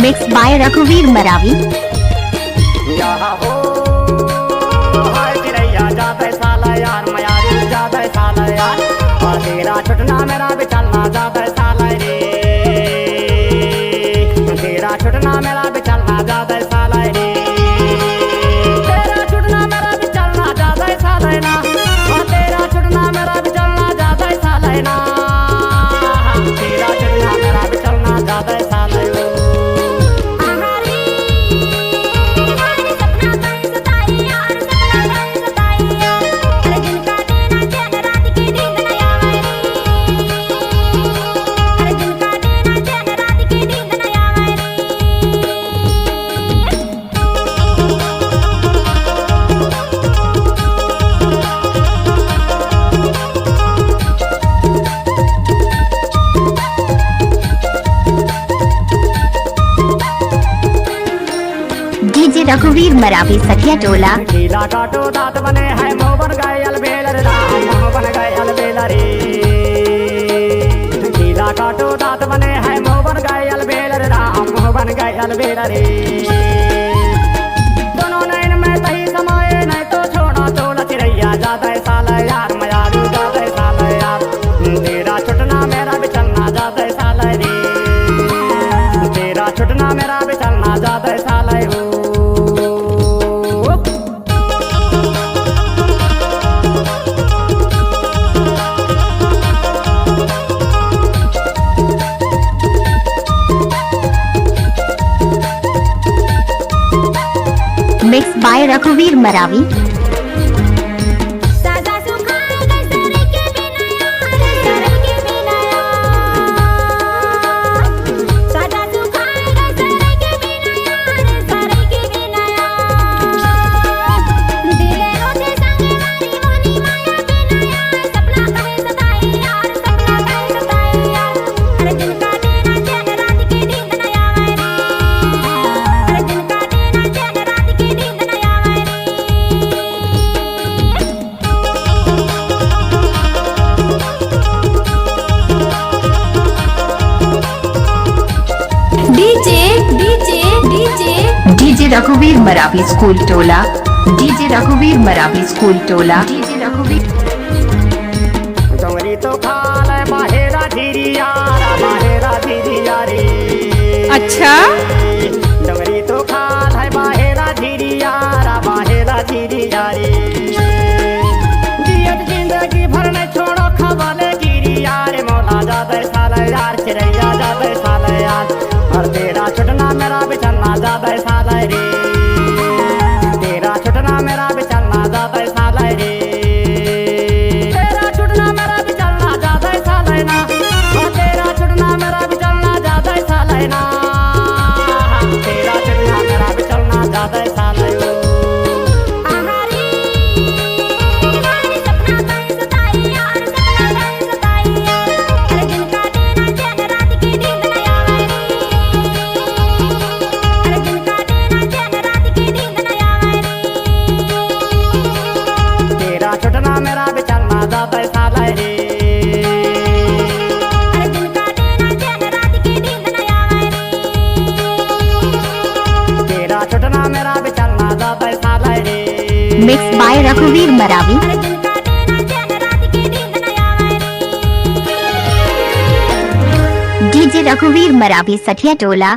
Mix by रघुवीर मरावी। तेरा छुटना मेरा भी चलना ज्यादा साल रे, तेरा छुटना मेरा भी चलना ज्यादा साल रे, तेरा छुटना मेरा भी चलना ज्यादा साल ना, तेरा छुटना मेरा भी चलना ज्यादा साल ना, तेरा छुटना मेरा भी चलना ज्यादा साल। डीजे रघुवीर मरावी सखिया टोला। नीला काटो दांत बने है मुंह बन गए अलबेल रे राम, मुंह बन गए अलबेल रे, नीला काटो दांत बने है मुंह बन गए अलबेल रे राम, मुंह बन गए अलबेल रे, दोनों नैन में तही समाये नहीं तो छोड़ा तो लचिरैया ज्यादा साल यार मयारू ज्यादा साल यार, तेरा छुटना मेरा भी चलना ज्यादा साल रे, तेरा छुटना मेरा भी चलना ज्यादा साल हो। मिक्स बाय रघुवीर मरावी। डीजे रघुवीर मरावी स्कूल टोला। डीजे रघुवीर मरावी स्कूल टोला। डीजे रघुवीर डोंगरी तो खाल माहेरा धीरी यारा, माहेरा धीरी यारी। अच्छा डोंगरी तो खाल है माहेरा धीरी यारा, माहेरा धीरी यारी, जियत जिंदगी भर न छोड़ो खवाले गिरी यार, मौला ज्यादा साल यार चिरैया ज्यादा साल यार, और तेरा छुटना मेरा भी चलना ज्यादा साल रे, तेरा छुटना मेरा भी चलना ज्यादा साल रे, तेरा छुटना मेरा भी चलना ज्यादा साल ना, और तेरा छुटना मेरा भी चलना ज्यादा साल ना, तेरा छुटना मेरा भी चलना ज्यादा साल हो। छुटना मेरा भी चलना ज्यादा साल रे, तेरा छुटना मेरा भी चलना ज्यादा साल रे। मिक्स बाय रघुवीर मरावी। डीजे रघुवीर मरावी सठिया टोला।